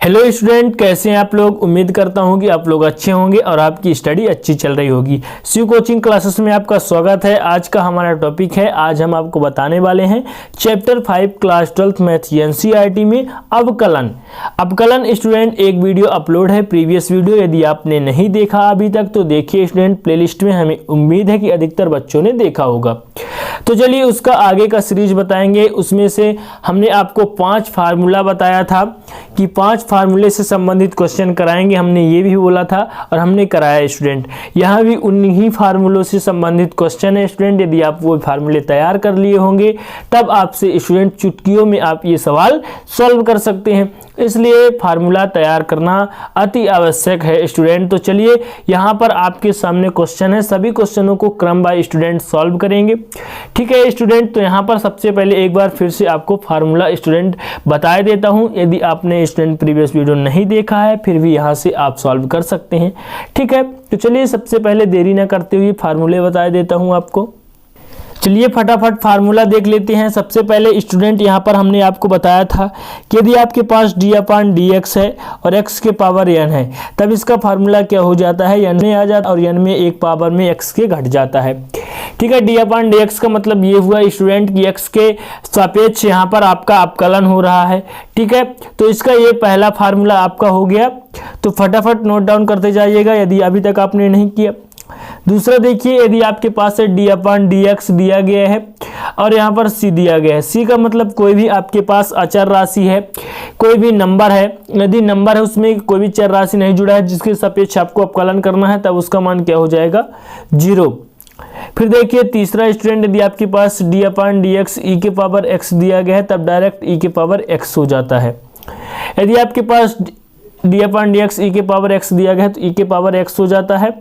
Hello student, कैसे हैं आप लोग। उम्मीद करता हूं कि आप लोग अच्छे होंगे और आपकी स्टडी अच्छी चल रही होगी। शिव कोचिंग क्लासेस में आपका स्वागत है। आज का हमारा टॉपिक है, आज हम आपको बताने वाले हैं chapter 5 class 12th math NCERT में अवकलन। स्टूडेंट एक वीडियो अपलोड है, प्रीवियस वीडियो, यदि आपने नहीं देखा अभी तक तो देखिए स्टूडेंट, प्लेलिस्ट में। हमें उम्मीद है कि अधिकतर बच्चों ने देखा होगा। तो चलिए उसका आगे का सीरीज बताएंगे। उसमें से हमने आपको 5 फार्मूला बताया था कि 5 फार्मूले से संबंधित क्वेश्चन कराएंगे। हमने ये भी बोला था और हमने कराया स्टूडेंट। यहाँ भी उन्हीं फार्मूलों से संबंधित क्वेश्चन है स्टूडेंट। यदि आप वो फार्मूले तैयार कर लिए होंगे तब आपसे स्टूडेंट चुटकियों में आप ये सवाल सॉल्व कर सकते हैं। इसलिए फार्मूला तैयार करना अति आवश्यक है स्टूडेंट। तो चलिए यहाँ पर आपके सामने क्वेश्चन है, सभी क्वेश्चनों को क्रम बाय स्टूडेंट सॉल्व करेंगे। ठीक है स्टूडेंट, तो यहाँ पर सबसे पहले एक बार फिर से आपको फार्मूला स्टूडेंट बता देता हूँ। यदि आपने स्टूडेंट प्रीवियस वीडियो नहीं देखा है फिर भी यहाँ से आप सॉल्व कर सकते हैं। ठीक है, तो चलिए सबसे पहले देरी ना करते हुए फार्मूले बता देता हूँ आपको। चलिए फटाफट फार्मूला देख लेते हैं। सबसे पहले स्टूडेंट यहाँ पर हमने आपको बताया था कि यदि आपके पास d/dx है और x के पावर n है तब इसका फार्मूला क्या हो जाता है, n में आ जाता है और n में एक पावर में x के घट जाता है। ठीक है, d/dx का मतलब ये हुआ स्टूडेंट कि x के सापेक्ष यहाँ पर आपका अवकलन हो रहा है। ठीक है, तो इसका ये पहला फार्मूला आपका हो गया। तो फटाफट नोट डाउन करते जाइएगा यदि अभी तक आपने नहीं किया। दूसरा देखिए, यदि आपके पास है d/dx दिया गया है और यहाँ पर c दिया गया है। c का मतलब कोई भी आपके पास अचर राशि है, कोई भी नंबर है। यदि नंबर है उसमें कोई भी चर राशि नहीं जुड़ा है जिसके सापेक्ष आपको अवकलन करना है तब उसका मान क्या हो जाएगा, 0। फिर देखिए तीसरा स्टूडेंट, यदि आपके पास d/dx e के पावर x दिया गया है तब डायरेक्ट e के पावर x हो जाता है। यदि आपके पास d/dx e के पावर x दिया गया है तो e के पावर x हो जाता है।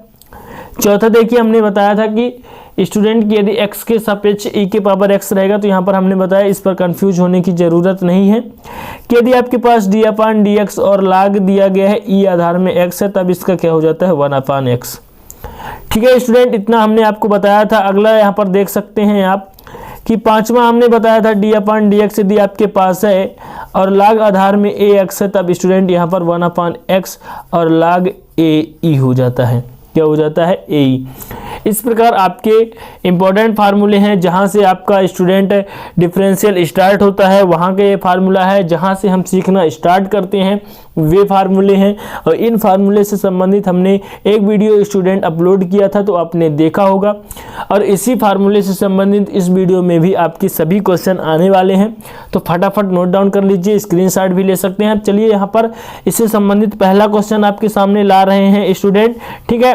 चौथा देखिए, हमने बताया था कि स्टूडेंट की यदि x के सापेक्ष e के पावर x रहेगा तो यहाँ पर हमने बताया, इस पर कंफ्यूज होने की ज़रूरत नहीं है कि यदि आपके पास d/dx और लाग दिया गया है e आधार में x है तब इसका क्या हो जाता है, 1/x। ठीक है स्टूडेंट, इतना हमने आपको बताया था। अगला यहाँ पर देख सकते हैं आप कि पांचवा हमने बताया था d/dx यदि आपके पास है और लाग आधार में ax है तब स्टूडेंट यहाँ पर 1/x और लाग ae हो जाता है। क्या हो जाता है, ae। इस प्रकार आपके इंपॉर्टेंट फार्मूले हैं। जहां से आपका स्टूडेंट डिफरेंशियल स्टार्ट होता है वहां का ये फार्मूला है। जहां से हम सीखना स्टार्ट करते हैं वे फार्मूले हैं और इन फार्मूले से संबंधित हमने एक वीडियो स्टूडेंट अपलोड किया था तो आपने देखा होगा। और इसी फार्मूले से संबंधित इस वीडियो में भी आपके सभी क्वेश्चन आने वाले हैं, तो फटाफट नोट डाउन कर लीजिए, स्क्रीनशॉट भी ले सकते हैं। चलिए यहाँ पर इससे संबंधित पहला क्वेश्चन आपके सामने ला रहे हैं स्टूडेंट। ठीक है,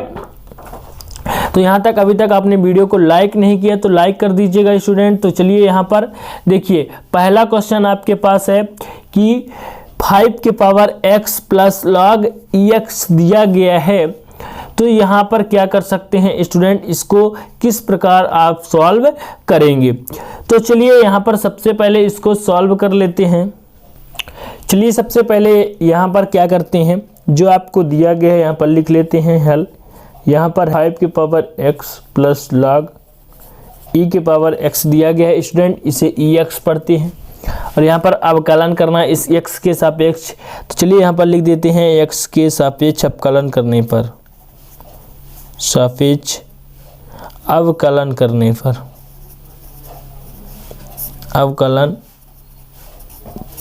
तो यहाँ तक अभी तक आपने वीडियो को लाइक नहीं किया तो लाइक कर दीजिएगा स्टूडेंट। तो चलिए यहाँ पर देखिए पहला क्वेश्चन आपके पास है कि 5 के power x plus log ex दिया गया है। तो यहाँ पर क्या कर सकते हैं स्टूडेंट, इसको किस प्रकार आप सॉल्व करेंगे। तो चलिए यहाँ पर सबसे पहले इसको सॉल्व कर लेते हैं। चलिए सबसे पहले यहाँ पर क्या करते हैं, जो आपको दिया गया है यहाँ पर लिख लेते हैं हल। यहाँ पर 5 के power x plus log e के पावर x दिया गया है स्टूडेंट, इसे ex पढ़ते हैं और यहाँ पर अवकलन करना है इस x के सापेक्ष। तो चलिए यहाँ पर लिख देते हैं x के सापेक्ष अवकलन करने पर, सापेक्ष अवकलन करने पर, अवकलन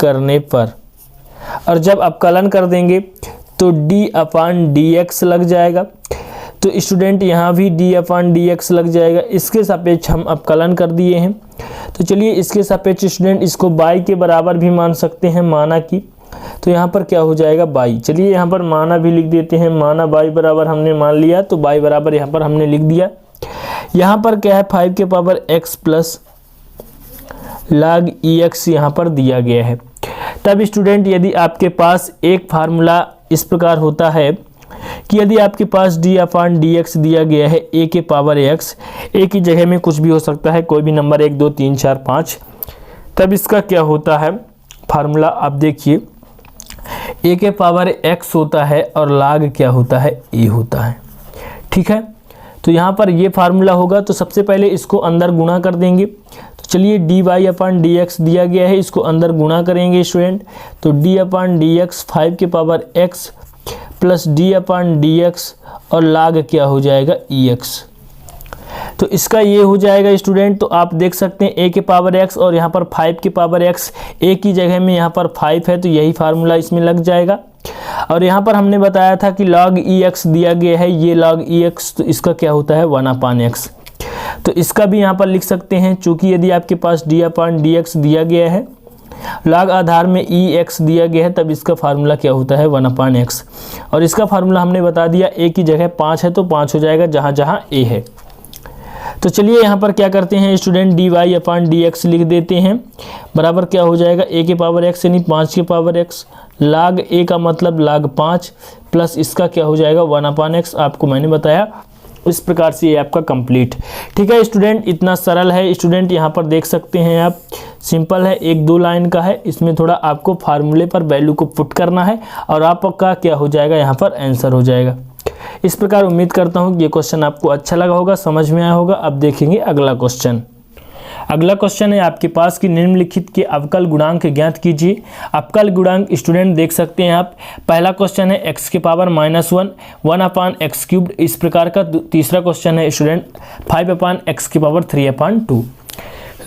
करने पर। और जब अवकलन कर देंगे तो d/dx लग जाएगा। तो स्टूडेंट यहाँ भी d/dx लग जाएगा। इसके सापेक्ष हम अवकलन कर दिए हैं। तो चलिए इसके सापेक्ष स्टूडेंट इसको y के बराबर भी मान सकते हैं, माना कि। तो यहाँ पर क्या हो जाएगा, y। चलिए यहाँ पर माना भी लिख देते हैं, माना y बराबर हमने मान लिया तो y बराबर यहाँ पर हमने लिख दिया। यहाँ पर क्या है, 5 के power x plus log ex यहाँ पर दिया गया है। तब स्टूडेंट यदि आपके पास एक फार्मूला इस प्रकार होता है कि यदि आपके पास d/dx दिया गया है a के पावर x, a की जगह में कुछ भी हो सकता है, कोई भी नंबर 1 2 3 4 5, तब इसका क्या होता है फार्मूला, आप देखिए a के पावर x होता है और log क्या होता है, a होता है। ठीक है, तो यहाँ पर ये फार्मूला होगा। तो सबसे पहले इसको अंदर गुणा कर देंगे। तो चलिए डी वाई अपान डी एक्स दिया गया है, इसको अंदर गुणा करेंगे स्टूडेंट, तो डी अपान डी एक्स 5 के पावर x प्लस डी अपान डी एक्स और लाग क्या हो जाएगा ई एक्स। तो इसका ये हो जाएगा स्टूडेंट, तो आप देख सकते हैं a के पावर x और यहाँ पर 5 के पावर x, a की जगह में यहाँ पर 5 है तो यही फार्मूला इसमें लग जाएगा। और यहाँ पर हमने बताया था कि log ex दिया गया है, ये log ex, तो इसका क्या होता है 1/x। तो इसका भी यहाँ पर लिख सकते हैं, चूँकि यदि आपके पास d/dx दिया गया है, log आधार में ex दिया गया है, तब इसका फार्मूला क्या होता है 1/x। और इसका फार्मूला हमने बता दिया, a की जगह 5 है तो 5 हो जाएगा जहाँ जहाँ a है। तो चलिए यहाँ पर क्या करते हैं स्टूडेंट, डी वाई अपान डी एक्स लिख देते हैं, बराबर क्या हो जाएगा a के पावर x यानी 5 के पावर x, लाग a का मतलब लाग 5 प्लस इसका क्या हो जाएगा 1/x। आपको मैंने बताया इस प्रकार से ये आपका कंप्लीट। ठीक है स्टूडेंट, इतना सरल है स्टूडेंट, यहाँ पर देख सकते हैं आप, सिंपल है, 1-2 लाइन का है। इसमें थोड़ा आपको फार्मूले पर वैल्यू को पुट करना है और आपका क्या हो जाएगा यहाँ पर आंसर हो जाएगा। इस प्रकार उम्मीद करता हूँ कि ये क्वेश्चन आपको अच्छा लगा होगा, समझ में आया होगा। अब देखेंगे अगला क्वेश्चन। अगला क्वेश्चन है आपके पास कि निम्नलिखित के अवकल गुणांक ज्ञात कीजिए। अवकल गुणांक स्टूडेंट देख सकते हैं आप, पहला क्वेश्चन है x के पावर -1 1/x³। इस प्रकार का तीसरा क्वेश्चन है स्टूडेंट 5/x के पावर 3/2।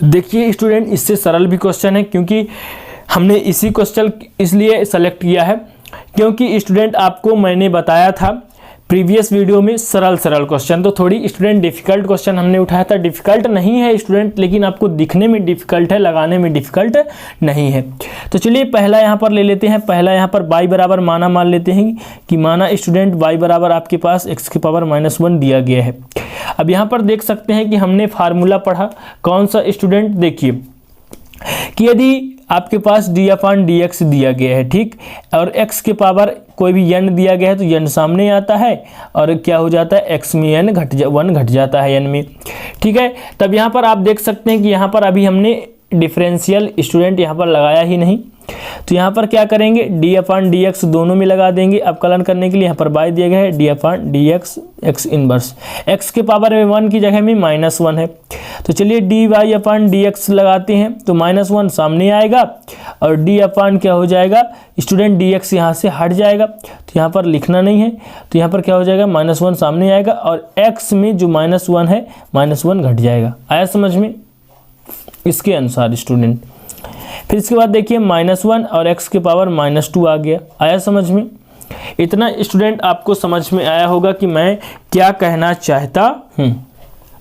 देखिए स्टूडेंट, इससे सरल भी क्वेश्चन है, क्योंकि हमने इसी क्वेश्चन इसलिए सेलेक्ट किया है क्योंकि स्टूडेंट आपको मैंने बताया था प्रीवियस वीडियो में सरल क्वेश्चन, तो थोड़ी स्टूडेंट डिफ़िकल्ट क्वेश्चन हमने उठाया था। डिफ़िकल्ट नहीं है स्टूडेंट, लेकिन आपको दिखने में डिफ़िकल्ट है, लगाने में डिफ़िकल्ट नहीं है। तो चलिए पहला यहाँ पर ले लेते हैं। पहला यहाँ पर y बराबर माना मान लेते हैं कि माना स्टूडेंट y बराबर आपके पास x के पावर -1 दिया गया है। अब यहाँ पर देख सकते हैं कि हमने फार्मूला पढ़ा, कौन सा स्टूडेंट, देखिए कि यदि आपके पास d/dx दिया गया है, ठीक, और x के पावर कोई भी n दिया गया है तो n सामने आता है और क्या हो जाता है x में n 1 घट जाता है n में। ठीक है, तब यहाँ पर आप देख सकते हैं कि यहाँ पर अभी हमने डिफरेंशियल स्टूडेंट यहाँ पर लगाया ही नहीं, तो यहाँ पर क्या करेंगे d/dx दोनों में लगा देंगे। अवकलन करने के लिए यहाँ पर y दिया गया है d/dx x इनवर्स, x के पावर में 1 की जगह में -1 है, तो चलिए dy/dx लगाते हैं, तो -1 सामने आएगा और d क्या हो जाएगा स्टूडेंट dx यहाँ से हट जाएगा, तो यहाँ पर लिखना नहीं है, तो यहाँ पर क्या हो जाएगा -1 सामने आएगा और x में जो -1 है -1 घट जाएगा। आया समझ में इसके अनुसार स्टूडेंट। फिर इसके बाद देखिए -1 और x के पावर -2 आ गया। आया समझ में? इतना स्टूडेंट आपको समझ में आया होगा कि मैं क्या कहना चाहता हूँ।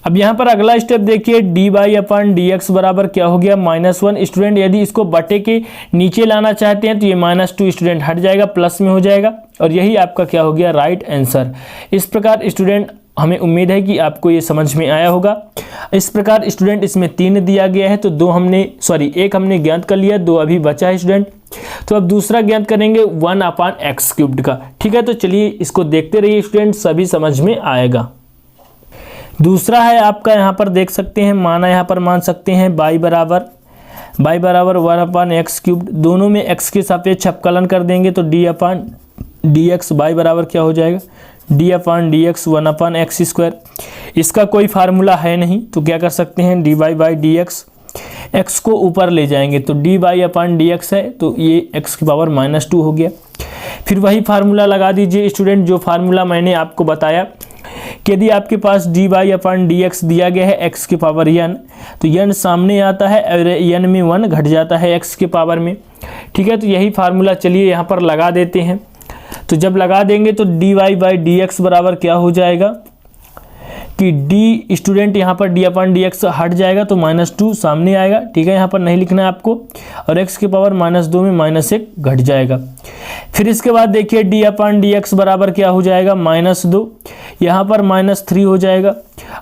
अब यहाँ पर अगला स्टेप देखिए, dy/dx बराबर क्या हो गया -1। स्टूडेंट यदि इसको बटे के नीचे लाना चाहते हैं तो ये -2 स्टूडेंट हट जाएगा, प्लस में हो जाएगा और यही आपका क्या हो गया राइट आंसर। इस प्रकार स्टूडेंट हमें उम्मीद है कि आपको ये समझ में आया होगा। इस प्रकार स्टूडेंट इसमें 3 दिया गया है तो 1 हमने ज्ञात कर लिया, 2 अभी बचा है स्टूडेंट। तो अब दूसरा ज्ञात करेंगे 1/x³ का। ठीक है, तो चलिए इसको देखते रहिए स्टूडेंट, सभी समझ में आएगा। दूसरा है आपका यहाँ पर देख सकते हैं, माना यहाँ पर मान सकते हैं y बराबर 1/x³। दोनों में x के सापेक्ष अवकलन कर देंगे तो d/dx y बराबर क्या हो जाएगा d/dx 1/x²। इसका कोई फार्मूला है नहीं तो क्या कर सकते हैं dy/dx, x को ऊपर ले जाएंगे तो dy/dx है तो ये x की पावर -2 हो गया। फिर वही फार्मूला लगा दीजिए स्टूडेंट, जो फार्मूला मैंने आपको बताया कि यदि आपके पास dy/dx दिया गया है x की पावर n, तो n सामने आता है और n में 1 घट जाता है x के पावर में। ठीक है, तो यही फार्मूला चलिए यहाँ पर लगा देते हैं। तो जब लगा देंगे तो dy/dx बराबर क्या हो जाएगा कि d स्टूडेंट यहाँ पर d/dx हट जाएगा तो -2 सामने आएगा। ठीक है, यहाँ पर नहीं लिखना है आपको, और x के पावर -2 में -1 घट जाएगा। फिर इसके बाद देखिए d/dx बराबर क्या हो जाएगा -2, यहाँ पर -3 हो जाएगा।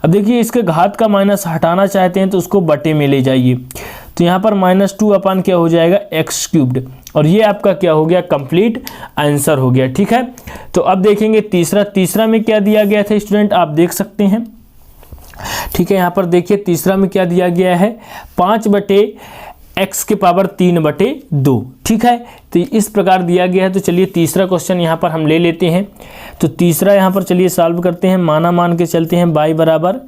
अब देखिए इसके घात का माइनस हटाना चाहते हैं तो उसको बटे में ले जाइए, तो यहाँ पर -2 क्या हो जाएगा x³, और ये आपका क्या हो गया कंप्लीट आंसर हो गया। ठीक है, तो अब देखेंगे तीसरा में क्या दिया गया था स्टूडेंट, आप देख सकते हैं। ठीक है, यहाँ पर देखिए तीसरा में क्या दिया गया है 5/x² x के पावर 3/2। ठीक है, तो इस प्रकार दिया गया है। तो चलिए तीसरा क्वेश्चन यहाँ पर हम ले लेते हैं। तो तीसरा यहाँ पर चलिए सॉल्व करते हैं। मान के चलते हैं y बराबर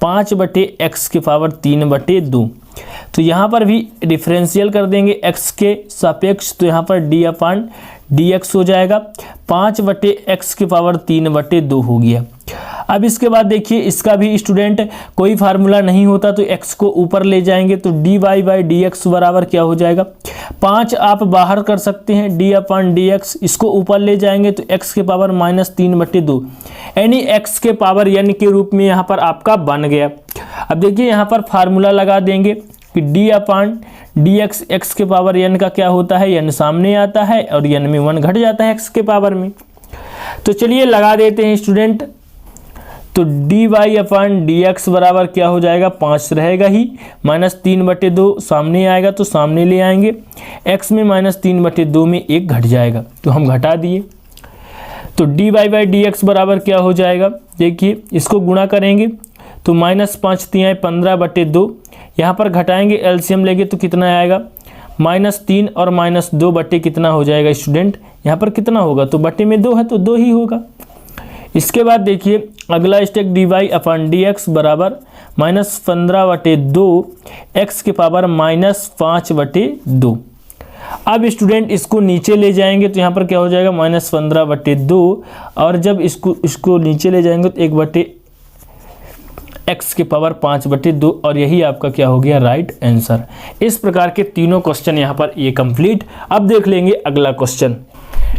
5/x के पावर 3/2। तो यहाँ पर भी डिफरेंशियल कर देंगे x के सापेक्ष, तो यहाँ पर d/dx हो जाएगा। 5/x के पावर 3/2 हो गया। अब इसके बाद देखिए इसका भी स्टूडेंट कोई फार्मूला नहीं होता तो x को ऊपर ले जाएंगे, तो dy/dx बराबर क्या हो जाएगा, 5 आप बाहर कर सकते हैं, d/dx इसको ऊपर ले जाएंगे तो x के पावर -3/2, यानी x के पावर n के रूप में यहाँ पर आपका बन गया। अब देखिए यहाँ पर फार्मूला लगा देंगे कि d/dx x के पावर n का क्या होता है, n सामने आता है और n में 1 घट जाता है x के पावर में। तो चलिए लगा देते हैं स्टूडेंट। तो dy/dx बराबर क्या हो जाएगा, 5 रहेगा ही, -3/2 सामने आएगा तो सामने ले आएंगे, x में -3/2 में 1 घट जाएगा तो हम घटा दिए। तो dy/dx बराबर क्या हो जाएगा, देखिए इसको गुणा करेंगे तो -5 × 15/2, यहाँ पर घटाएंगे एलसीएम लेंगे तो कितना आएगा, -3 और -2 बटे कितना हो जाएगा स्टूडेंट, यहाँ पर कितना होगा, तो बटे में 2 है तो 2 ही होगा। इसके बाद देखिए अगला स्टेप dy/dx बराबर -15/2 x के पावर -5/2। अब स्टूडेंट इसको नीचे ले जाएंगे तो यहाँ पर क्या हो जाएगा, -15/2, और जब इसको नीचे ले जाएंगे तो 1/x के पावर 5/2, और यही आपका क्या हो गया, राइट आंसर। इस प्रकार के तीनों क्वेश्चन यहाँ पर ये कंप्लीट। अब देख लेंगे अगला क्वेश्चन।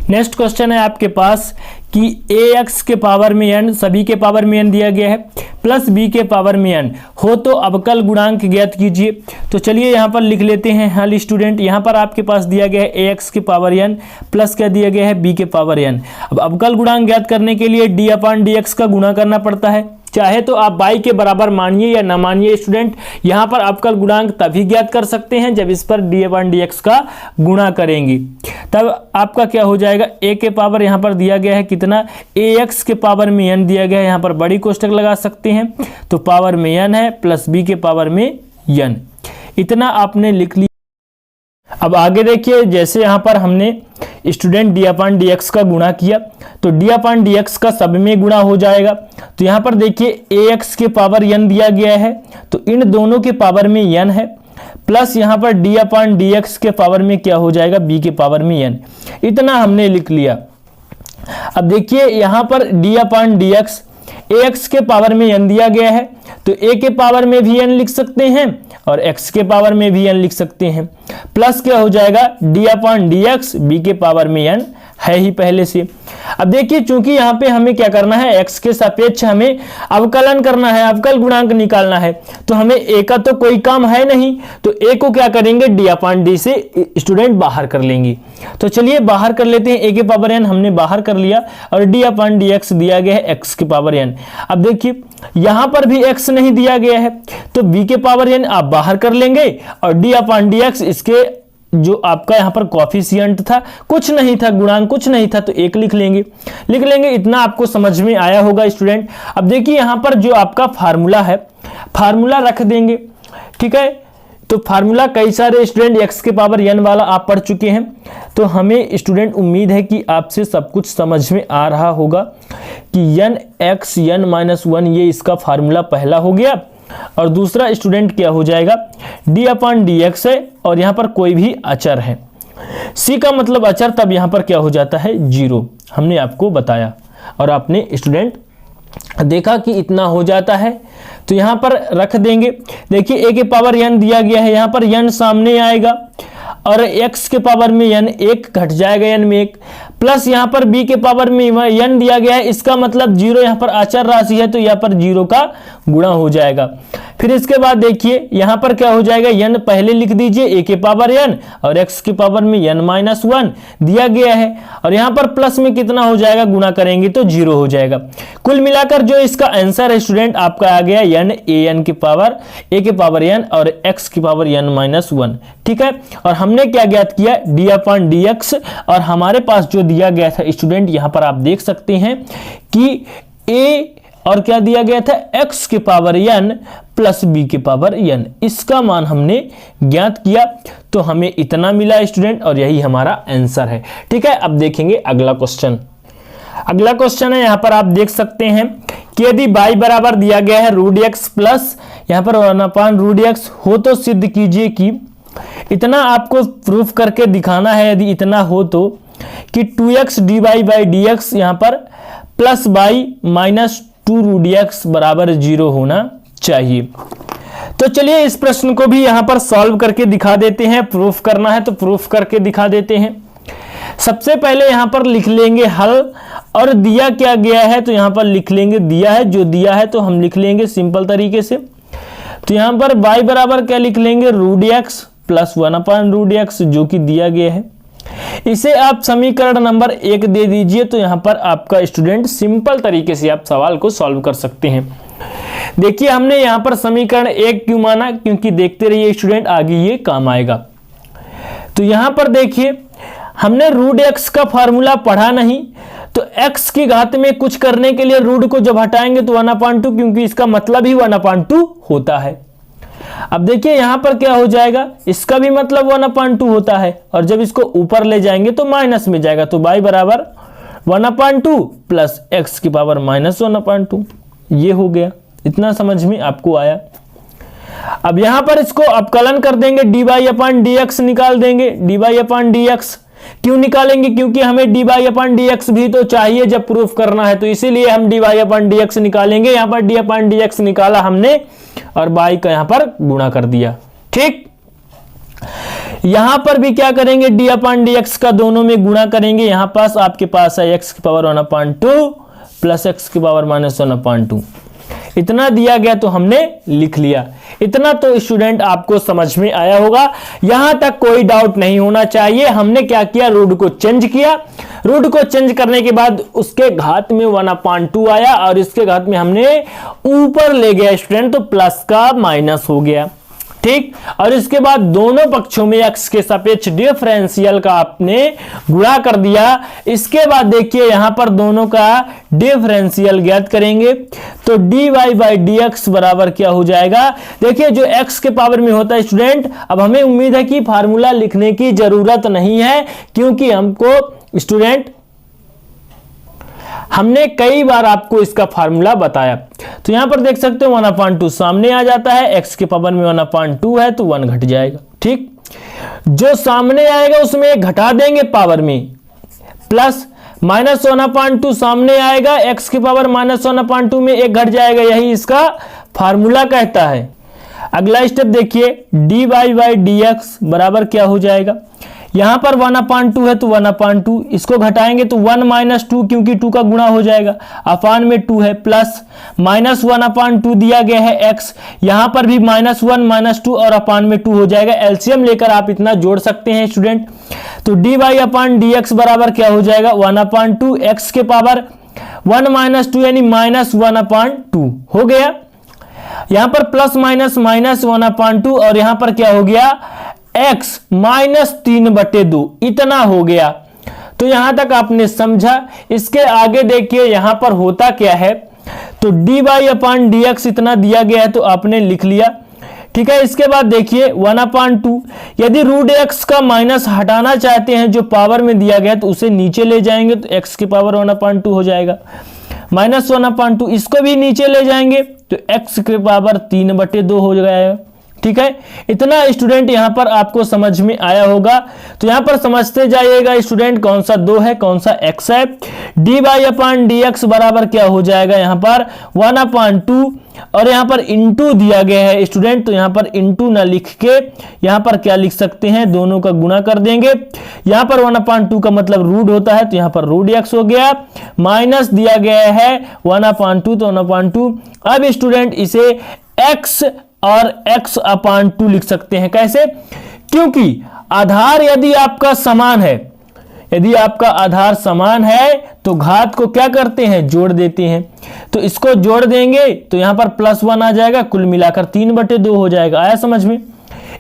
नेक्स्ट क्वेश्चन है आपके पास कि ax के पावर में n, सभी के पावर में n दिया गया है, प्लस b के पावर में n हो तो अवकल गुणांक ज्ञात कीजिए। तो चलिए यहाँ पर लिख लेते हैं हल स्टूडेंट। यहाँ पर आपके पास दिया गया है ax के पावर n प्लस क्या दिया गया है, b के पावर n। अब अवकल गुणांक ज्ञात करने के लिए d/dx का गुणा करना पड़ता है, चाहे तो आप y के बराबर मानिए या ना मानिए स्टूडेंट, यहाँ पर अवकल गुणांक तभी ज्ञात कर सकते हैं जब इस पर d/dx का गुणा करेंगे, तब आपका क्या हो जाएगा, a के पावर यहाँ पर दिया गया है कितना, ax के पावर में n दिया गया है, यहाँ पर बड़ी कोष्टक लगा सकते हैं तो पावर में n है, प्लस b के पावर में n, इतना आपने लिख लिया। अब आगे देखिए, जैसे यहाँ पर हमने स्टूडेंट d/dx का गुणा किया तो d/dx का सब में गुणा हो जाएगा। तो यहाँ पर देखिए ax के पावर n दिया गया है तो इन दोनों के पावर में n है, प्लस यहाँ पर d/dx के पावर में क्या हो जाएगा, b के पावर में n, इतना हमने लिख लिया। अब देखिए यहाँ पर d/dx ax के पावर में n दिया गया है तो a के पावर में भी n लिख सकते हैं और x के पावर में भी n लिख सकते हैं, प्लस क्या हो जाएगा d/dx b के पावर में n है ही पहले से। अब देखिए चूंकि यहाँ पे हमें क्या करना है, x के सापेक्ष हमें अवकलन करना है, अवकल गुणांक निकालना है, तो हमें a का तो कोई काम है नहीं, तो a को क्या करेंगे, d/d से स्टूडेंट बाहर कर लेंगे। तो चलिए बाहर कर लेते हैं, a के पावर n हमने बाहर कर लिया और d/dx दिया गया है x के पावर n। अब देखिए यहाँ पर भी x नहीं दिया गया है तो b के पावर n आप बाहर कर लेंगे और d/dx इसके जो आपका यहाँ पर कॉफिशिएंट था, कुछ नहीं था, गुणांक कुछ नहीं था, तो 1 लिख लेंगे। इतना आपको समझ में आया होगा स्टूडेंट। अब देखिए यहाँ पर जो आपका फार्मूला है, फार्मूला रख देंगे, ठीक है। तो फार्मूला कई सारे स्टूडेंट x के पावर n वाला आप पढ़ चुके हैं, तो हमें स्टूडेंट उम्मीद है कि आपसे सब कुछ समझ में आ रहा होगा कि n(x n-1) ये इसका फार्मूला पहला हो गया, और दूसरा स्टूडेंट क्या हो जाएगा, d/dx है और यहाँ पर कोई भी अचर है, c का मतलब अचर, तब यहाँ पर क्या हो जाता है, 0। हमने आपको बताया और आपने स्टूडेंट देखा कि इतना हो जाता है, तो यहाँ पर रख देंगे। देखिए a के पावर n दिया गया है, यहाँ पर n सामने आएगा और x के पावर में n 1 घट जाएगा, n में 1, प्लस यहाँ पर b के पावर में n दिया गया है, इसका मतलब 0, यहाँ पर अचर राशि है तो यहाँ पर 0 का गुणा हो जाएगा। फिर इसके बाद देखिए यहाँ पर क्या हो जाएगा, n पहले लिख दीजिए, a के पावर n और x के पावर में n-1 दिया गया है, और यहाँ पर प्लस में कितना हो जाएगा, गुणा करेंगे तो 0 हो जाएगा। कुल मिलाकर जो इसका आंसर है स्टूडेंट आपका आ गया n a के पावर n और x की पावर n-1, ठीक है। और हमने क्या ज्ञात किया, d/dx, और हमारे पास जो दिया गया था स्टूडेंट यहाँ पर आप देख सकते हैं कि a और क्या दिया गया था, x के पावर n प्लस b के पावर n। इसका मान हमने ज्ञात किया तो हमें इतना मिला स्टूडेंट, और यही हमारा आंसर है। ठीक है, अब देखेंगे अगला क्वेश्चन। अगला क्वेश्चन है, यहाँ पर आप देख सकते हैं कि यदि y बराबर दिया गया है रूट एक्स प्लस यहाँ पर 1/√x हो तो सिद्ध कीजिए कि, इतना आपको प्रूफ करके दिखाना है यदि इतना हो तो, कि 2x dy बाई dx यहाँ पर प्लस y माइनस 2√x बराबर 0 होना चाहिए। तो चलिए इस प्रश्न को भी यहाँ पर सॉल्व करके दिखा देते हैं। प्रूफ करना है तो प्रूफ करके दिखा देते हैं। सबसे पहले यहाँ पर लिख लेंगे हल, और दिया क्या गया है तो यहाँ पर लिख लेंगे, दिया है जो दिया है तो हम लिख लेंगे सिंपल तरीके से। तो यहाँ पर y बराबर क्या लिख लेंगे, रूट एक्स प्लस 1/√x जो कि दिया गया है। इसे आप समीकरण नंबर 1 दे दीजिए तो यहाँ पर आपका स्टूडेंट सिंपल तरीके से आप सवाल को सॉल्व कर सकते हैं। देखिए हमने यहाँ पर समीकरण 1 क्यों माना, क्योंकि देखते रहिए स्टूडेंट आगे ये काम आएगा। तो यहाँ पर देखिए हमने रूट एक्स का फॉर्मूला पढ़ा नहीं, तो x की घात में कुछ करने के लिए रूट को जब हटाएंगे तो 1/2, क्योंकि इसका मतलब ही 1/2 होता है। अब देखिए यहां पर क्या हो जाएगा, इसका भी मतलब 1/2 होता है, और जब इसको ऊपर ले जाएंगे तो माइनस में जाएगा, तो y बराबर 1/2 प्लस x की पावर माइनस 1/2। ये हो गया, इतना समझ में आपको आया। अब यहां पर इसको अवकलन कर देंगे, dy/dx निकाल देंगे। dy/dx क्यों निकालेंगे, क्योंकि हमें dy/dx भी तो चाहिए जब प्रूफ करना है, तो इसीलिए हम dy/dx निकालेंगे। यहां पर dy/dx निकाला हमने और y का यहां पर गुणा कर दिया। ठीक, यहां पर भी क्या करेंगे, dy/dx का दोनों में गुणा करेंगे। यहां पास आपके पास है x की पावर 1/2 प्लस x की पावर माइनस 1/2। इतना दिया गया तो हमने लिख लिया। इतना तो स्टूडेंट आपको समझ में आया होगा, यहां तक कोई डाउट नहीं होना चाहिए। हमने क्या किया, रूट को चेंज किया। रूट को चेंज करने के बाद उसके घात में 1/2 आया, और इसके घात में हमने ऊपर ले गया स्टूडेंट, तो प्लस का माइनस हो गया। ठीक, और इसके बाद दोनों पक्षों में x के सापेक्ष डिफरेंशियल का आपने गुणा कर दिया। इसके बाद देखिए यहां पर दोनों का डिफरेंशियल ज्ञात करेंगे, तो dy/dx बराबर क्या हो जाएगा। देखिए जो x के पावर में होता है स्टूडेंट, अब हमें उम्मीद है कि फार्मूला लिखने की जरूरत नहीं है, क्योंकि हमको स्टूडेंट हमने कई बार आपको इसका फार्मूला बताया। तो यहां पर देख सकते हो 1/2 सामने आ जाता है, x के पावर में 1/2 है तो 1 घट जाएगा। ठीक, जो सामने आएगा उसमें एक घटा देंगे पावर में, प्लस माइनस 1/2 सामने आएगा, x की पावर माइनस 1/2 में एक घट जाएगा, यही इसका फार्मूला कहता है। अगला स्टेप देखिए, dy/dx बराबर क्या हो जाएगा, यहां पर 1/2 है तो 1/2, इसको घटाएंगे तो 1 - 2, क्योंकि 2 का गुणा हो जाएगा, अपान में 2 है, प्लस माइनस 1/2 दिया गया है x, यहां पर भी -1 - 2 और अपान में 2 हो जाएगा। एलसीएम लेकर आप इतना जोड़ सकते हैं स्टूडेंट। तो dy/dx बराबर क्या हो जाएगा, 1/2 x के पावर 1 - 2 यानी -1/2 हो गया। यहां पर प्लस माइनस माइनस 1/2, और यहां पर क्या हो गया, x -3/2 इतना हो गया। तो यहां तक आपने समझा। इसके आगे देखिए यहां पर होता क्या है, तो dy/dx इतना दिया गया है तो आपने लिख लिया। ठीक है, इसके बाद देखिए 1/2, यदि रूट x का माइनस हटाना चाहते हैं जो पावर में दिया गया तो उसे नीचे ले जाएंगे, तो x की पावर 1/2 हो जाएगा, माइनस 1/2 इसको भी नीचे ले जाएंगे तो x की पावर 3/2 हो जाएगा। ठीक है, इतना स्टूडेंट यहां पर आपको समझ में आया होगा। तो यहां पर समझते जाइएगा स्टूडेंट, कौन सा 2 है कौन सा x है। dy/dx बराबर क्या हो जाएगा, यहां पर 1/2 और यहां पर इंटू दिया गया है स्टूडेंट, तो यहां पर इंटू ना लिख के यहां पर क्या लिख सकते हैं, दोनों का गुणा कर देंगे। यहां पर 1/2 का मतलब रूट होता है, तो यहां पर रूट x हो गया, माइनस दिया गया है 1/2 तो 1/2। अब स्टूडेंट इसे x और x/2 लिख सकते हैं। कैसे, क्योंकि आधार यदि आपका समान है, यदि आपका आधार समान है तो घात को क्या करते हैं, जोड़ देते हैं। तो इसको जोड़ देंगे तो यहां पर +1 आ जाएगा, कुल मिलाकर 3/2 हो जाएगा। आया समझ में,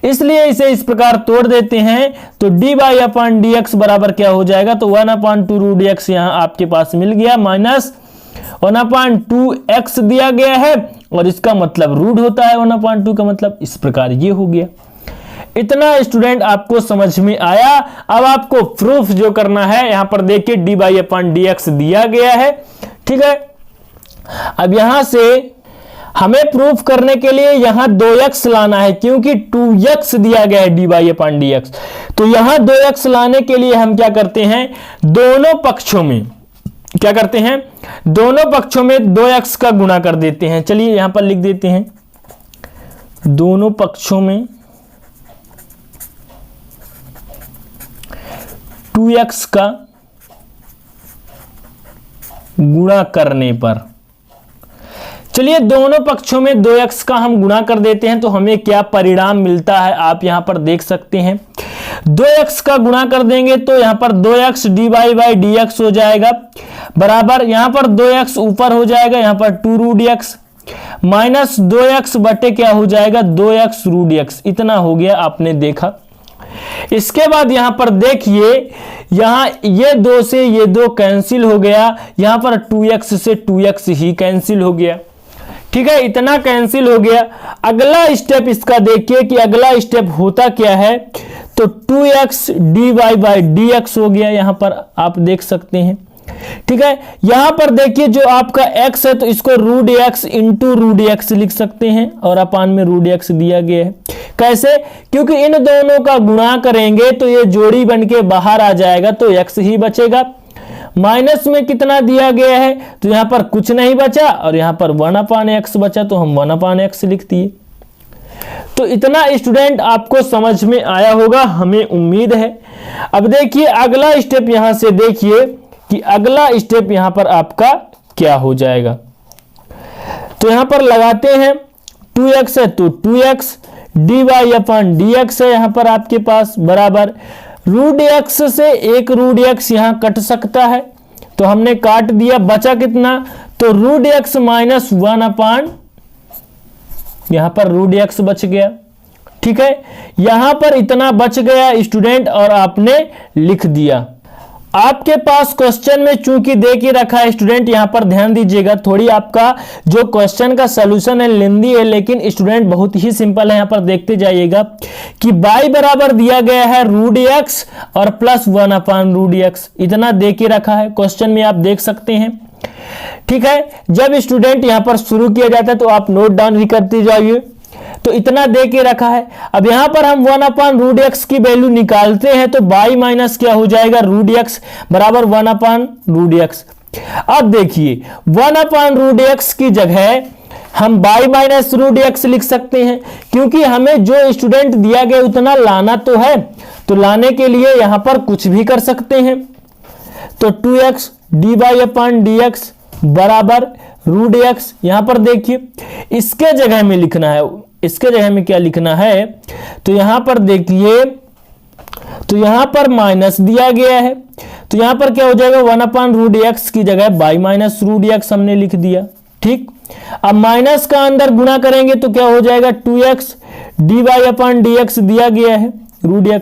इसलिए इसे इस प्रकार तोड़ देते हैं। तो dy/dx बराबर क्या हो जाएगा, तो 1/2 रूट x यहां आपके पास मिल गया, माइनस 1/2x दिया गया है और इसका मतलब रूट होता है 1/2 का मतलब, इस प्रकार ये हो गया। इतना स्टूडेंट आपको समझ में आया। अब आपको प्रूफ जो करना है, यहां पर देखिए dy/dx दिया गया है, ठीक है। अब यहां से हमें प्रूफ करने के लिए यहां 2x लाना है, क्योंकि 2x दिया गया है dy/dx। तो यहां 2x लाने के लिए हम क्या करते हैं, दोनों पक्षों में क्या करते हैं, दोनों पक्षों में 2x का गुणा कर देते हैं। चलिए यहां पर लिख देते हैं, दोनों पक्षों में 2x का गुणा करने पर, चलिए दोनों पक्षों में 2x का हम गुणा कर देते हैं तो हमें क्या परिणाम मिलता है आप यहां पर देख सकते हैं। 2x का गुणा कर देंगे तो यहां पर 2x dy/dx हो जाएगा, बराबर यहां पर 2x ऊपर हो जाएगा, यहां पर 2√x माइनस 2x बटे क्या हो जाएगा 2x√x। इतना हो गया, आपने देखा। इसके बाद यहां पर देखिए, यहां ये 2 से ये 2 कैंसिल हो गया, यहां पर 2x से 2x ही कैंसिल हो गया, ठीक है। इतना कैंसिल हो गया। अगला स्टेप इसका देखिए कि अगला स्टेप होता क्या है, तो 2x dy/dx हो गया, यहां पर आप देख सकते हैं, ठीक है। यहां पर देखिए जो आपका x है तो इसको √x इंटू √x लिख सकते हैं और अपान में √x दिया गया है। कैसे, क्योंकि इन दोनों का गुणा करेंगे तो ये जोड़ी बनके बाहर आ जाएगा तो x ही बचेगा। माइनस में कितना दिया गया है, तो यहां पर कुछ नहीं बचा और यहां पर 1/x बचा तो हम 1/x लिख दिए। तो इतना स्टूडेंट आपको समझ में आया होगा, हमें उम्मीद है। अब देखिए अगला स्टेप, यहां से देखिए कि अगला स्टेप यहां पर आपका क्या हो जाएगा। तो यहां पर लगाते हैं 2x है तो 2x dy/dx है यहां पर आपके पास, बराबर √x से एक √x यहां कट सकता है तो हमने काट दिया, बचा कितना, तो √x माइनस 1/, यहां पर √x बच गया, ठीक है। यहां पर इतना बच गया स्टूडेंट और आपने लिख दिया। आपके पास क्वेश्चन में चूंकि दे के रखा है स्टूडेंट, यहां पर ध्यान दीजिएगा, थोड़ी आपका जो क्वेश्चन का सॉल्यूशन है लेंदी है, लेकिन स्टूडेंट बहुत ही सिंपल है। यहां पर देखते जाइएगा कि y बराबर दिया गया है √x और प्लस 1/√x, इतना दे के रखा है क्वेश्चन में, आप देख सकते हैं, ठीक है। जब स्टूडेंट यहां पर शुरू किया जाता है तो आप नोट डाउन भी करते जाइए। तो इतना दे के रखा है। अब यहां पर हम 1/√x की वैल्यू निकालते हैं तो y माइनस क्या हो जाएगा √x बराबर 1/√x। अब देखिए 1/√x की जगह हम y माइनस √x लिख सकते हैं, क्योंकि हमें जो स्टूडेंट दिया गया उतना लाना तो है, तो लाने के लिए यहां पर कुछ भी कर सकते हैं। तो 2x dy/dx बराबर √x, यहां पर देखिए इसके जगह में लिखना है, इसके जगह में क्या लिखना है, तो यहां पर देखिए, तो यहां पर माइनस दिया गया है तो यहां पर क्या हो जाएगा 1/√x की जगह y माइनस √x हमने लिख दिया, ठीक। अब माइनस का अंदर गुणा करेंगे तो क्या हो जाएगा 2x dy/dx दिया गया है √x,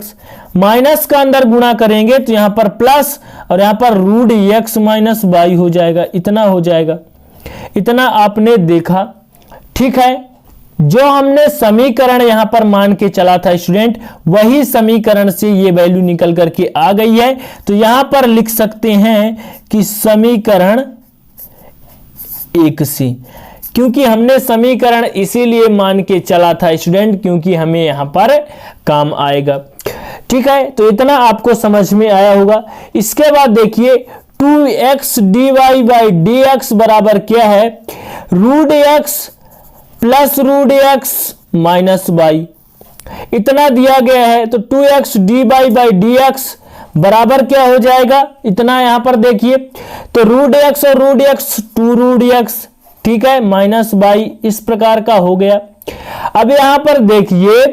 माइनस का अंदर गुणा करेंगे तो यहां पर प्लस और यहां पर √x माइनस y हो जाएगा, इतना हो जाएगा। इतना आपने देखा, ठीक है। जो हमने समीकरण यहां पर मान के चला था स्टूडेंट, वही समीकरण से ये वैल्यू निकल करके आ गई है। तो यहां पर लिख सकते हैं कि समीकरण 1 से, क्योंकि हमने समीकरण इसीलिए मान के चला था स्टूडेंट, क्योंकि हमें यहां पर काम आएगा, ठीक है। तो इतना आपको समझ में आया होगा। इसके बाद देखिए 2x dy/dx बराबर क्या है √x plus √x minus y, इतना दिया गया है। तो 2x dy/dx बराबर क्या हो जाएगा, इतना यहां पर देखिए, तो √x और √x 2√x, ठीक है, माइनस y, इस प्रकार का हो गया। अब यहां पर देखिए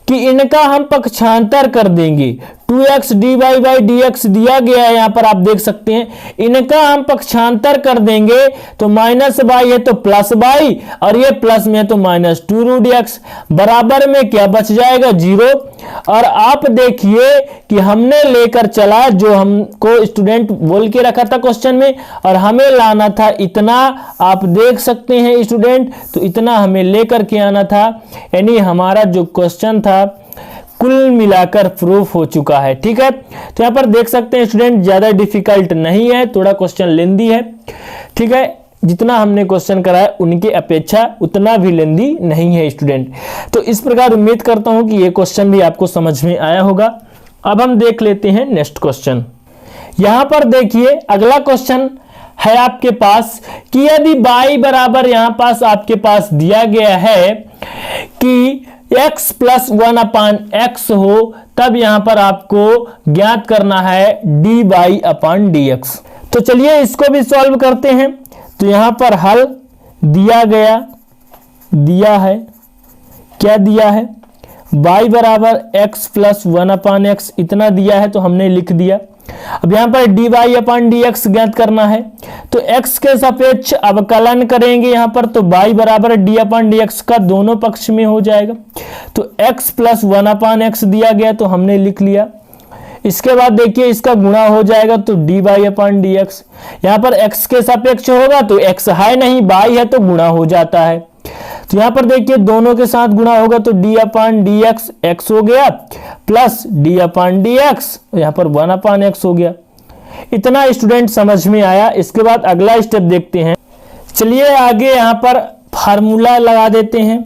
कि इनका हम पक्षांतर कर देंगे, 2x dy बाई dx दिया गया है, यहां पर आप देख सकते हैं। इनका हम पक्षांतर कर देंगे तो माइनस बाई है तो प्लस बाई, और ये प्लस में है तो माइनस 2 रूट x, बराबर में क्या बच जाएगा 0। और आप देखिए कि हमने लेकर चला, जो हमको स्टूडेंट बोल के रखा था क्वेश्चन में, और हमें लाना था इतना, आप देख सकते हैं स्टूडेंट, तो इतना हमें लेकर के आना था। यानी हमारा जो क्वेश्चन था कुल मिलाकर प्रूफ हो चुका है। ठीक है, तो यहां पर देख सकते हैं स्टूडेंट, ज्यादा डिफिकल्ट नहीं है, थोड़ा क्वेश्चन लेंदी है। ठीक है, जितना हमने क्वेश्चन कराया उनके अपेक्षा उतना भी लेंदी नहीं है स्टूडेंट। तो इस प्रकार उम्मीद करता हूं कि ये क्वेश्चन भी आपको समझ में आया होगा। अब हम देख लेते हैं नेक्स्ट क्वेश्चन। यहां पर देखिए अगला क्वेश्चन है आपके पास कि यदि y बराबर यहां पास आपके पास दिया गया है कि x प्लस 1 अपान x हो, तब यहां पर आपको ज्ञात करना है dy अपान dx। तो चलिए इसको भी सॉल्व करते हैं। तो यहां पर हल दिया है, क्या दिया है, y बराबर x प्लस 1 अपान x इतना दिया है, तो हमने लिख दिया। अब यहां पर dy अपान dx ज्ञात करना है, तो x के सापेक्ष अवकलन करेंगे यहां पर, तो y बराबर dy अपान dx का दोनों पक्ष में हो जाएगा। तो x प्लस 1 अपान x दिया गया, तो हमने लिख लिया। इसके बाद देखिए इसका गुणा हो जाएगा, तो dy अपान dx, यहां पर x के सापेक्ष होगा तो x है नहीं y है तो गुणा हो जाता है। तो यहां पर देखिए दोनों के साथ गुणा होगा तो d अपान dx x हो गया, प्लस d अपान dx, यहां पर 1 अपान x हो गया। इतना स्टूडेंट समझ में आया। इसके बाद अगला स्टेप देखते हैं। चलिए आगे यहां पर फार्मूला लगा देते हैं।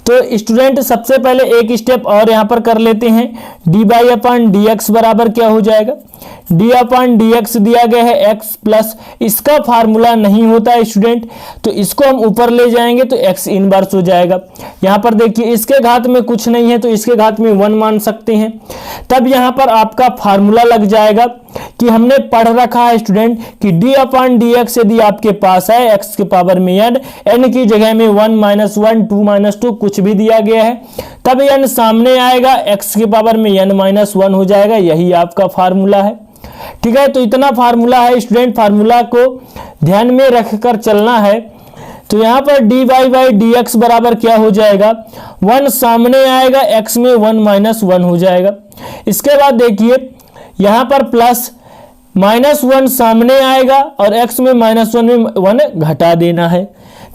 तो स्टूडेंट सबसे पहले एक स्टेप और यहां पर कर लेते हैं। dy अपान dx बराबर क्या हो जाएगा, d अपान dx दिया गया है x प्लस, इसका फार्मूला नहीं होता है स्टूडेंट, तो इसको हम ऊपर ले जाएंगे तो x इनवर्स हो जाएगा। यहां पर देखिए इसके घात में कुछ नहीं है तो इसके घात में 1 मान सकते हैं। तब यहां पर आपका फार्मूला लग जाएगा कि हमने पढ़ रखा है स्टूडेंट कि d अपान dx यदि आपके पास है x के पावर में n की जगह में 1 माइनस 1 2 माइनस 2 कुछ भी दिया गया है, तब n सामने आएगा, x के पावर में n माइनस 1 हो जाएगा। यही आपका फार्मूला है। ठीक है, तो इतना फार्मूला है स्टूडेंट, फार्मूला को ध्यान में रखकर चलना है। तो यहां पर dy बाई dx बराबर क्या हो जाएगा, 1 सामने आएगा, x में 1 माइनस 1 हो जाएगा। इसके बाद देखिए यहां पर प्लस माइनस 1 सामने आएगा और x में माइनस 1 में 1 घटा देना है।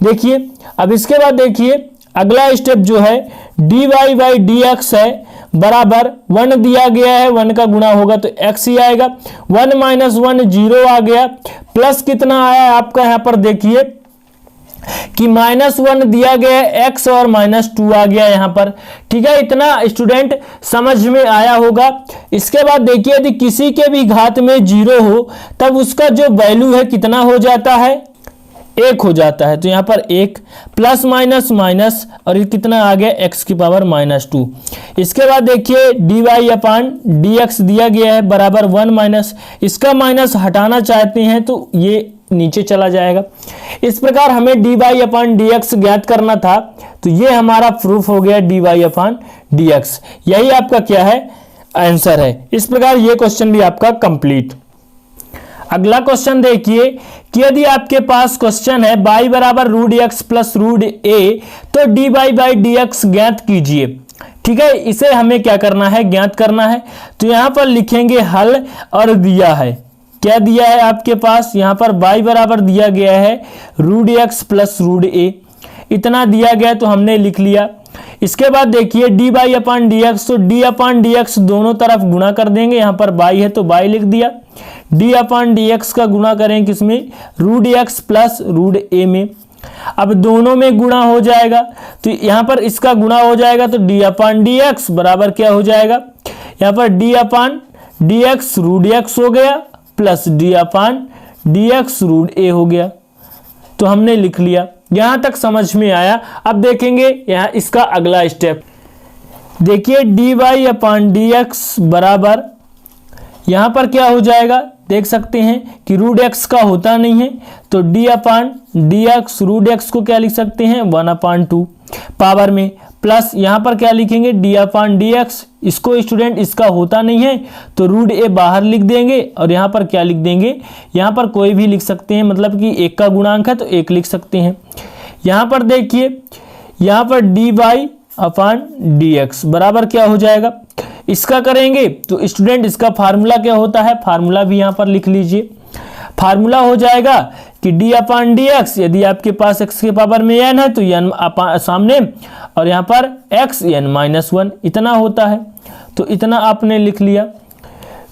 देखिए अब इसके बाद देखिए अगला स्टेप जो है dy बाई dx है बराबर 1 दिया गया है, 1 का गुणा होगा तो x ही आएगा, 1 माइनस 1 0 आ गया, प्लस कितना आया आपका यहां पर देखिए कि माइनस 1 दिया गया है x और माइनस 2 आ गया यहां पर। ठीक है, इतना स्टूडेंट समझ में आया होगा। इसके बाद देखिए यदि किसी के भी घात में 0 हो तब उसका जो वैल्यू है कितना हो जाता है, 1 हो जाता है। तो यहां पर 1 प्लस माइनस माइनस और ये कितना आ गया x की पावर माइनस 2। इसके बाद देखिए dy अपान dx दिया गया है बराबर 1 माइनस, इसका माइनस हटाना चाहते हैं तो ये नीचे चला जाएगा। इस प्रकार हमें dy अपान dx ज्ञात करना था, तो ये हमारा प्रूफ हो गया dy अपान dx। यही आपका क्या है, आंसर है। इस प्रकार ये क्वेश्चन भी आपका कंप्लीट। अगला क्वेश्चन देखिए कि यदि आपके पास क्वेश्चन है y बराबर रूट x प्लस रूट a, तो dy बाई dx ज्ञात कीजिए। ठीक है, इसे हमें क्या करना है, ज्ञात करना है। तो यहां पर लिखेंगे हल, और दिया है, क्या दिया है आपके पास, यहां पर y बराबर दिया गया है root x plus root a, इतना दिया गया तो हमने लिख लिया। इसके बाद देखिए dy अपान dx, तो d अपान dx दोनों तरफ गुणा कर देंगे, यहां पर y है तो y लिख दिया। d अपान dx का गुणा करें किसमें, root x plus root a में। अब दोनों में गुणा हो जाएगा तो यहां पर इसका गुणा हो जाएगा तो d अपान dx बराबर क्या हो जाएगा, यहां पर d upon dx root x हो गया plus d upon dx root a हो गया। तो हमने लिख लिया। यहां तक समझ में आया। अब देखेंगे यहां इसका अगला स्टेप। देखिए dy अपान dx बराबर यहां पर क्या हो जाएगा, देख सकते हैं कि रूट x का होता नहीं है, तो d upon dx root x को क्या लिख सकते हैं 1 अपान 2 पावर में, प्लस यहां पर क्या लिखेंगे d अपान dx, इसको स्टूडेंट इसका होता नहीं है तो रूट ए बाहर लिख देंगे और यहाँ पर क्या लिख देंगे, यहाँ पर कोई भी लिख सकते हैं, मतलब कि 1 का गुणांक है तो 1 लिख सकते हैं। यहाँ पर देखिए, यहाँ पर dy अपॉन dx बराबर क्या हो जाएगा, इसका करेंगे तो स्टूडेंट इसका फार्मूला क्या होता है, फार्मूला भी यहाँ पर लिख लीजिए। फार्मूला हो जाएगा कि d अपॉन dx, यदि आपके पास x के पावर में n है तो n सामने और यहाँ पर x n-1 इतना होता है, तो इतना आपने लिख लिया।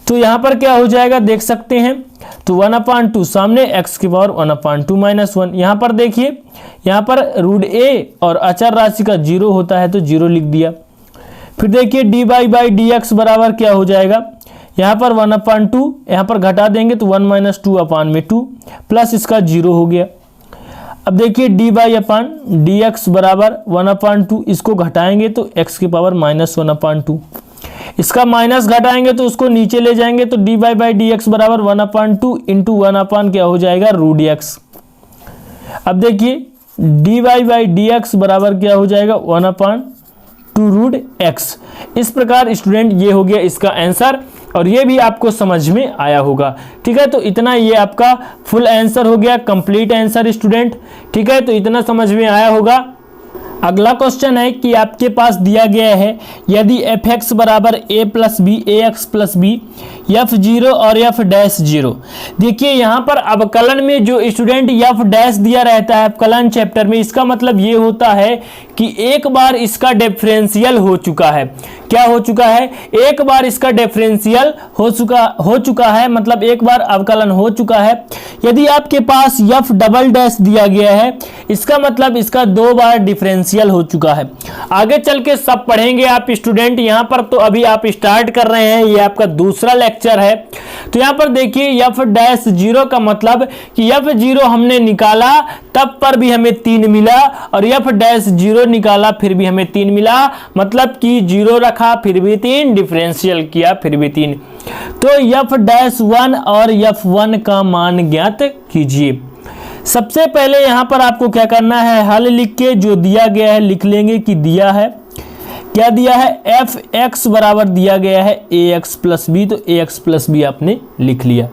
तो यहाँ पर क्या हो जाएगा देख सकते हैं, तो 1/2 सामने x की पावर 1/2 - 1। यहाँ पर देखिए, यहाँ पर रूट a और अचर राशि का 0 होता है तो 0 लिख दिया। फिर देखिए dy dx बराबर क्या हो जाएगा, यहाँ पर 1/2, यहाँ पर घटा देंगे तो 1 - 2/2 प्लस इसका 0 हो गया। अब देखिए dy dx बराबर 1/2, इसको घटाएंगे तो x की पावर -1/2, इसका माइनस घटाएंगे तो उसको नीचे ले जाएंगे तो dy dx बराबर 1/2 इंटू 1 क्या हो जाएगा रूट x। अब देखिए dy dx बराबर क्या हो जाएगा 1/2 रूट x। इस प्रकार स्टूडेंट ये हो गया इसका आंसर और ये भी आपको समझ में आया होगा। ठीक है, तो इतना ये आपका फुल आंसर हो गया, कंप्लीट आंसर स्टूडेंट। ठीक है, तो इतना समझ में आया होगा। अगला क्वेश्चन है कि आपके पास दिया गया है यदि fx बराबर a plus B ax plus B f0 और f डैश 0। देखिए यहाँ पर अवकलन में जो स्टूडेंट f डैश दिया रहता है अवकलन चैप्टर में, इसका मतलब ये होता है कि एक बार इसका डिफरेंशियल हो चुका है। क्या हो चुका है, एक बार इसका डिफरेंशियल हो चुका है, मतलब एक बार अवकलन हो चुका है। यदि आपके पास f डबल डैश दिया गया है, इसका मतलब इसका 2 बार डिफरेंशियल हो चुका है। आगे चल के सब पढ़ेंगे आप स्टूडेंट, यहाँ पर तो अभी आप स्टार्ट कर रहे हैं, ये आपका दूसरा लेक्चर है। तो यहाँ पर देखिए f डैश 0 का मतलब कि f0 हमने निकाला तब पर भी हमें 3 मिला और f डैश 0 निकाला फिर भी हमें 3 मिला, मतलब कि 0 रखा फिर भी 3, डिफरेंशियल किया फिर भी 3। तो f डैश 1 और f1 का मान ज्ञात कीजिए। सबसे पहले यहाँ पर आपको क्या करना है, हल लिख के जो दिया गया है लिख लेंगे कि दिया है, क्या दिया है, fx बराबर दिया गया है ax प्लस बी, तो ax प्लस बी आपने लिख लिया।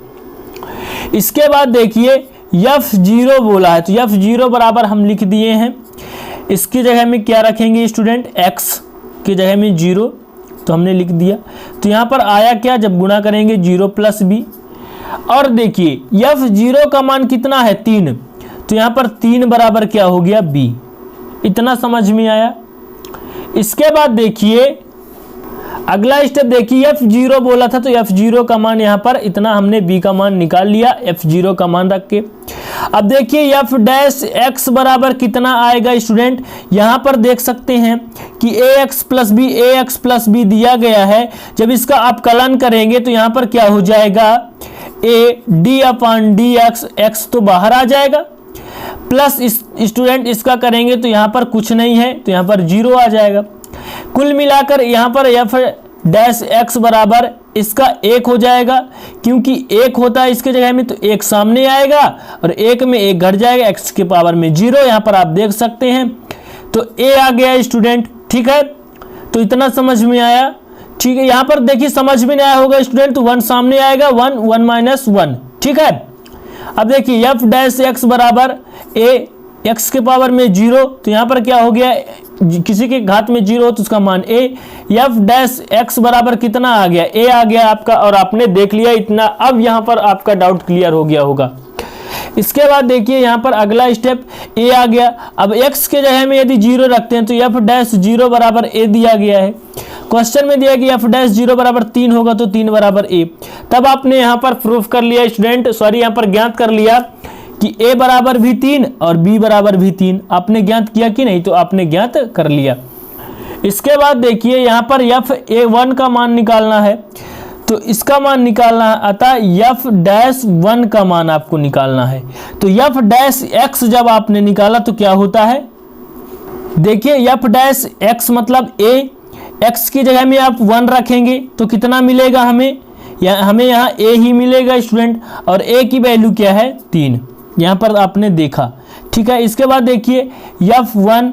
इसके बाद देखिए f0 बोला है तो f0 बराबर हम लिख दिए हैं। इसकी जगह में क्या रखेंगे स्टूडेंट, x की जगह में 0 तो हमने लिख दिया। तो यहाँ पर आया क्या, जब गुणा करेंगे 0 प्लस बी, और देखिए f0 का मान कितना है 3, तो यहाँ पर 3 बराबर क्या हो गया b। इतना समझ में आया। इसके बाद देखिए अगला स्टेप, देखिए f0 बोला था तो f0 का मान यहाँ पर इतना हमने b का मान निकाल लिया f0 का मान रख के। अब देखिए f डैश x बराबर कितना आएगा स्टूडेंट, यहाँ पर देख सकते हैं कि ax प्लस बी दिया गया है। जब इसका अपकलन करेंगे तो यहाँ पर क्या हो जाएगा, a d upon dx, x तो बाहर आ जाएगा, प्लस स्टूडेंट इसका करेंगे तो यहाँ पर कुछ नहीं है तो यहाँ पर 0 आ जाएगा। कुल मिलाकर यहाँ पर f डैश x बराबर इसका 1 हो जाएगा, क्योंकि 1 होता है इसके जगह में तो 1 सामने आएगा और 1 में 1 घट जाएगा, x के पावर में 0 यहाँ पर आप देख सकते हैं। तो a आ गया स्टूडेंट। ठीक है, तो इतना समझ में आया। ठीक है, यहाँ पर देखिए समझ में नहीं आया होगा स्टूडेंट तो 1 सामने आएगा, 1 1 ठीक है। अब देखिए f डैश x बराबर a x के पावर में 0, तो यहाँ पर क्या हो गया, किसी के घात में 0 हो तो उसका मान a। f डैश x बराबर कितना आ गया, a आ गया आपका, और आपने देख लिया इतना। अब यहाँ पर आपका डाउट क्लियर हो गया होगा। इसके बाद देखिए यहाँ पर अगला स्टेप a आ गया। अब x के जगह में यदि 0 रखते हैं तो f डैश 0 बराबर a दिया गया है। क्वेश्चन में दिया कि f डैश 0 बराबर 3 होगा तो 3 बराबर a। तब आपने यहाँ पर प्रूफ कर लिया स्टूडेंट, सॉरी यहाँ पर ज्ञात कर लिया कि a बराबर भी 3 और b बराबर भी 3। आपने ज्ञात किया कि नहीं, तो आपने ज्ञात कर लिया। इसके बाद देखिए यहाँ पर f1 का मान निकालना है तो इसका मान निकालना है, अतः f डैश 1 का मान आपको निकालना है। तो f डैश x जब आपने निकाला तो क्या होता है, देखिए f डैश x मतलब a, x की जगह में आप 1 रखेंगे तो कितना मिलेगा हमें, हमें यहाँ a ही मिलेगा स्टूडेंट, और a की वैल्यू क्या है 3, यहाँ पर आपने देखा। ठीक है, इसके बाद देखिए f1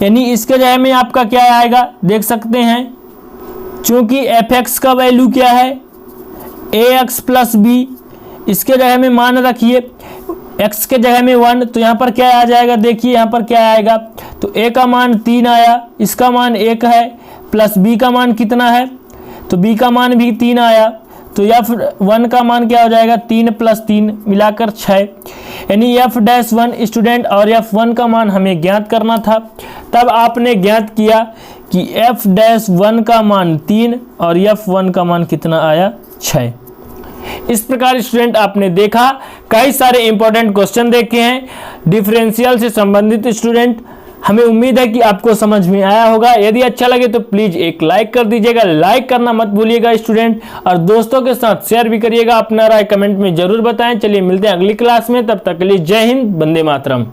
यानी इसके जगह में आपका क्या आएगा, देख सकते हैं चूंकि एफ एक्स का वैल्यू क्या है ए एक्स प्लस बी, इसके जगह में मान रखिए x के जगह में 1, तो यहाँ पर क्या आ जाएगा, देखिए यहाँ पर क्या आएगा, तो a का मान 3 आया, इसका मान 1 है, प्लस b का मान कितना है, तो b का मान भी 3 आया, तो f1 का मान क्या हो जाएगा 3 + 3 मिलाकर 6, यानी f-1 स्टूडेंट और f1 का मान हमें ज्ञात करना था। तब आपने ज्ञात किया कि f-1 का मान 3 और f1 का मान कितना आया 6। इस प्रकार स्टूडेंट आपने देखा कई सारे इंपॉर्टेंट क्वेश्चन देखे हैं डिफरेंशियल से संबंधित। स्टूडेंट हमें उम्मीद है कि आपको समझ में आया होगा। यदि अच्छा लगे तो प्लीज एक लाइक कर दीजिएगा, लाइक करना मत भूलिएगा स्टूडेंट, और दोस्तों के साथ शेयर भी करिएगा। अपना राय कमेंट में जरूर बताएं। चलिए मिलते हैं अगली क्लास में, तब तक के लिए जय हिंद, वंदे मातरम।